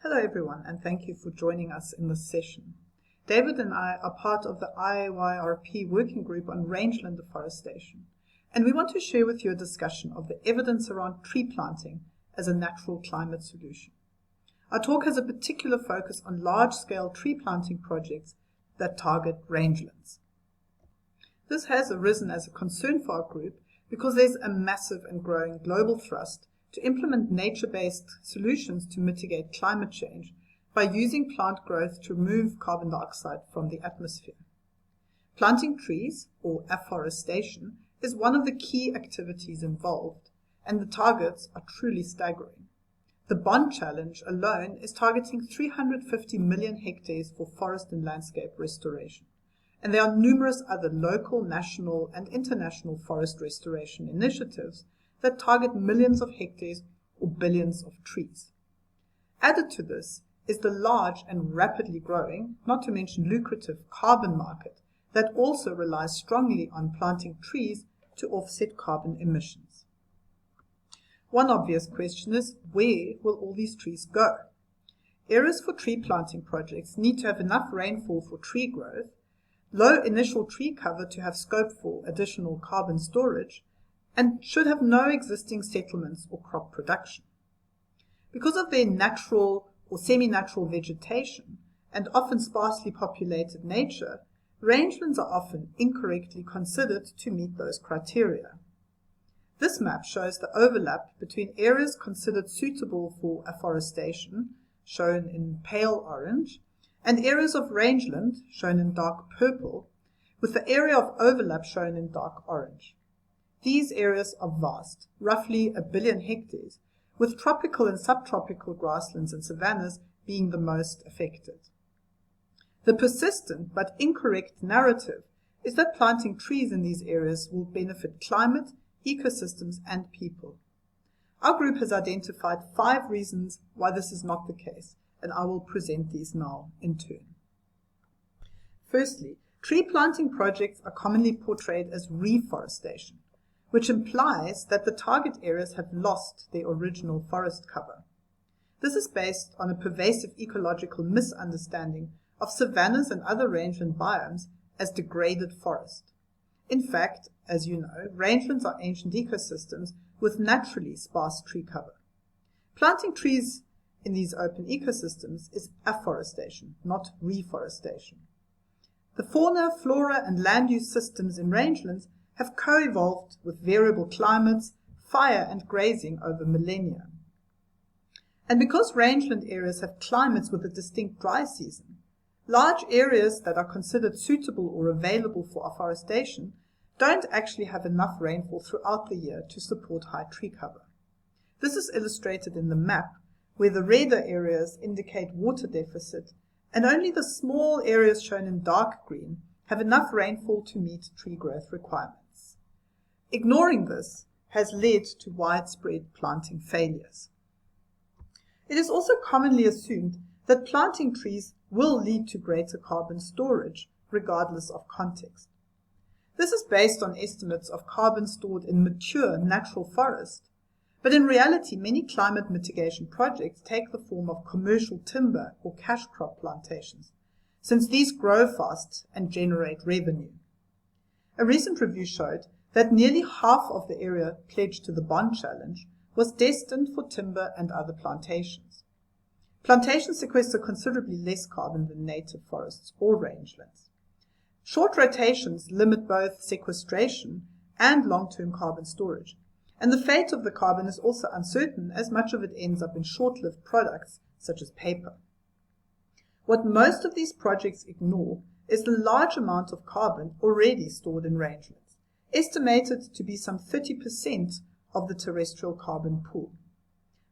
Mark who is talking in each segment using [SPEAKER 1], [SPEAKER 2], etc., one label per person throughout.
[SPEAKER 1] Hello everyone, and thank you for joining us in this session. David and I are part of the IYRP working group on rangeland afforestation, and we want to share with you a discussion of the evidence around tree planting as a natural climate solution. Our talk has a particular focus on large-scale tree planting projects that target rangelands. This has arisen as a concern for our group because there's a massive and growing global thrust to implement nature-based solutions to mitigate climate change by using plant growth to remove carbon dioxide from the atmosphere. Planting trees, or afforestation, is one of the key activities involved, and the targets are truly staggering. The Bond Challenge alone is targeting 350 million hectares for forest and landscape restoration, and there are numerous other local, national, and international forest restoration initiatives that target millions of hectares or billions of trees. Added to this is the large and rapidly growing, not to mention lucrative, carbon market that also relies strongly on planting trees to offset carbon emissions. One obvious question is, where will all these trees go? Areas for tree planting projects need to have enough rainfall for tree growth, low initial tree cover to have scope for additional carbon storage, and should have no existing settlements or crop production. Because of their natural or semi-natural vegetation and often sparsely populated nature, rangelands are often incorrectly considered to meet those criteria. This map shows the overlap between areas considered suitable for afforestation, shown in pale orange, and areas of rangeland, shown in dark purple, with the area of overlap shown in dark orange. These areas are vast, roughly 1 billion hectares, with tropical and subtropical grasslands and savannas being the most affected. The persistent but incorrect narrative is that planting trees in these areas will benefit climate, ecosystems, and people. Our group has identified 5 reasons why this is not the case, and I will present these now in turn. Firstly, tree planting projects are commonly portrayed as reforestation, which implies that the target areas have lost their original forest cover. This is based on a pervasive ecological misunderstanding of savannas and other rangeland biomes as degraded forest. In fact, as you know, rangelands are ancient ecosystems with naturally sparse tree cover. Planting trees in these open ecosystems is afforestation, not reforestation. The fauna, flora, and land use systems in rangelands have co-evolved with variable climates, fire, and grazing over millennia. And because rangeland areas have climates with a distinct dry season, large areas that are considered suitable or available for afforestation don't actually have enough rainfall throughout the year to support high tree cover. This is illustrated in the map, where the redder areas indicate water deficit, and only the small areas shown in dark green have enough rainfall to meet tree growth requirements. Ignoring this has led to widespread planting failures. It is also commonly assumed that planting trees will lead to greater carbon storage, regardless of context. This is based on estimates of carbon stored in mature natural forest, but in reality many climate mitigation projects take the form of commercial timber or cash crop plantations, since these grow fast and generate revenue. A recent review showed that nearly half of the area pledged to the Bond Challenge was destined for timber and other plantations. Plantations sequester considerably less carbon than native forests or rangelands. Short rotations limit both sequestration and long-term carbon storage, and the fate of the carbon is also uncertain, as much of it ends up in short-lived products such as paper. What most of these projects ignore is the large amount of carbon already stored in rangelands, estimated to be some 30% of the terrestrial carbon pool.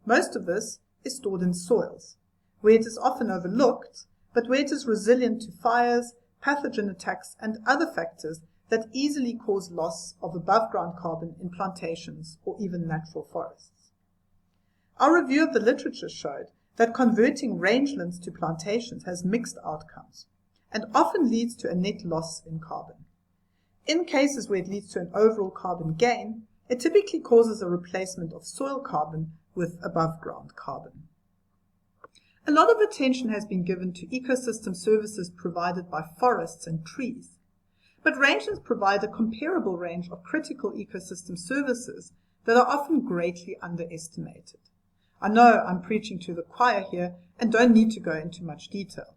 [SPEAKER 1] Most of this is stored in soils, where it is often overlooked, but where it is resilient to fires, pathogen attacks, and other factors that easily cause loss of above-ground carbon in plantations or even natural forests. Our review of the literature showed that converting rangelands to plantations has mixed outcomes and often leads to a net loss in carbon. In cases where it leads to an overall carbon gain, it typically causes a replacement of soil carbon with above-ground carbon. A lot of attention has been given to ecosystem services provided by forests and trees, but rangelands provide a comparable range of critical ecosystem services that are often greatly underestimated. I know I'm preaching to the choir here and don't need to go into much detail,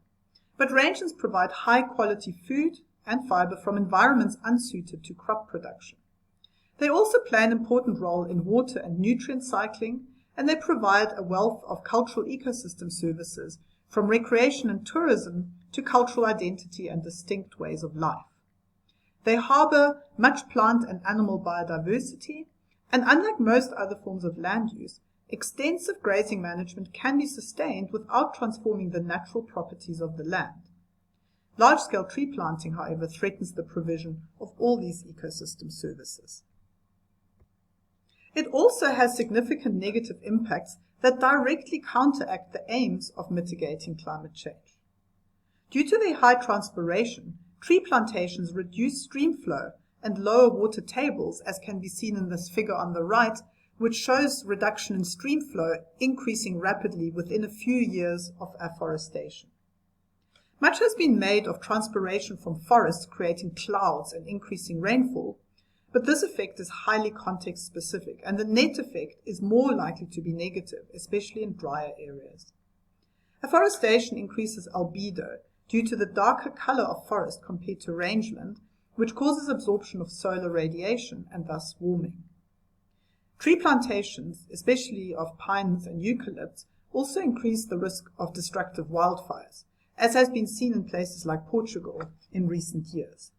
[SPEAKER 1] but rangelands provide high-quality food and fiber from environments unsuited to crop production. They also play an important role in water and nutrient cycling, and they provide a wealth of cultural ecosystem services, from recreation and tourism to cultural identity and distinct ways of life. They harbor much plant and animal biodiversity, and unlike most other forms of land use, extensive grazing management can be sustained without transforming the natural properties of the land. Large-scale tree planting, however, threatens the provision of all these ecosystem services. It also has significant negative impacts that directly counteract the aims of mitigating climate change. Due to their high transpiration, tree plantations reduce stream flow and lower water tables, as can be seen in this figure on the right, which shows reduction in stream flow increasing rapidly within a few years of afforestation. Much has been made of transpiration from forests creating clouds and increasing rainfall, but this effect is highly context-specific, and the net effect is more likely to be negative, especially in drier areas. Afforestation increases albedo due to the darker color of forest compared to rangeland, which causes absorption of solar radiation and thus warming. Tree plantations, especially of pines and eucalypts, also increase the risk of destructive wildfires, as has been seen in places like Portugal in recent years.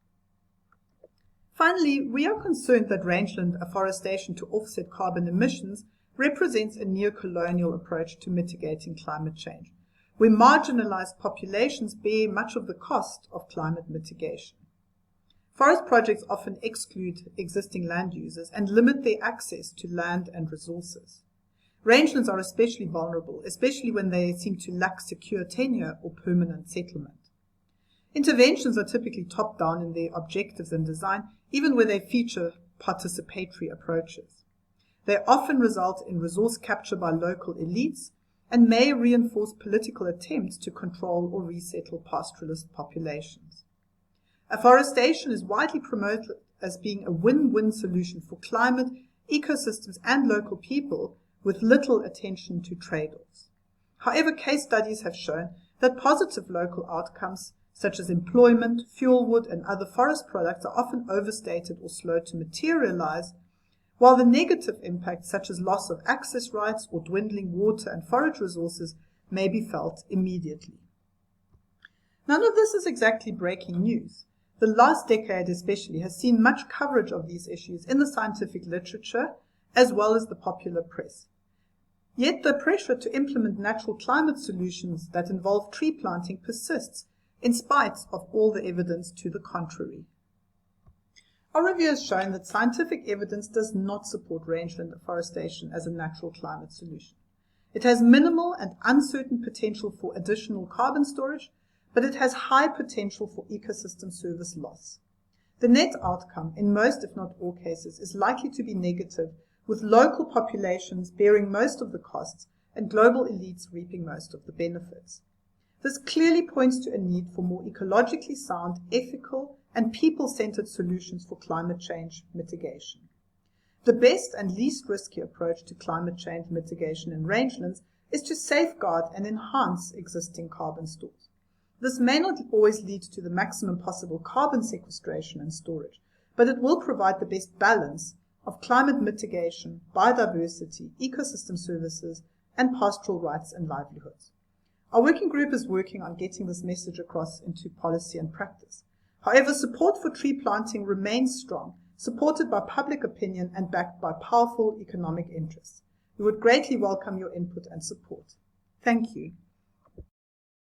[SPEAKER 1] Finally, we are concerned that rangeland afforestation to offset carbon emissions represents a neo-colonial approach to mitigating climate change, where marginalized populations bear much of the cost of climate mitigation. Forest projects often exclude existing land users and limit their access to land and resources. Rangelands are especially vulnerable, especially when they seem to lack secure tenure or permanent settlement. Interventions are typically top-down in their objectives and design, even where they feature participatory approaches. They often result in resource capture by local elites and may reinforce political attempts to control or resettle pastoralist populations. Afforestation is widely promoted as being a win-win solution for climate, ecosystems, and local people, with little attention to trade-offs. However, case studies have shown that positive local outcomes, such as employment, fuel wood, and other forest products, are often overstated or slow to materialize, while the negative impacts, such as loss of access rights or dwindling water and forage resources, may be felt immediately. None of this is exactly breaking news. The last decade especially has seen much coverage of these issues in the scientific literature as well as the popular press. Yet the pressure to implement natural climate solutions that involve tree planting persists, in spite of all the evidence to the contrary. Our review has shown that scientific evidence does not support rangeland afforestation as a natural climate solution. It has minimal and uncertain potential for additional carbon storage, but it has high potential for ecosystem service loss. The net outcome, in most if not all cases, is likely to be negative, with local populations bearing most of the costs and global elites reaping most of the benefits. This clearly points to a need for more ecologically sound, ethical, and people-centered solutions for climate change mitigation. The best and least risky approach to climate change mitigation in rangelands is to safeguard and enhance existing carbon stores. This may not always lead to the maximum possible carbon sequestration and storage, but it will provide the best balance of climate mitigation, biodiversity, ecosystem services, and pastoral rights and livelihoods. Our working group is working on getting this message across into policy and practice. However, support for tree planting remains strong, supported by public opinion and backed by powerful economic interests. We would greatly welcome your input and support. Thank you.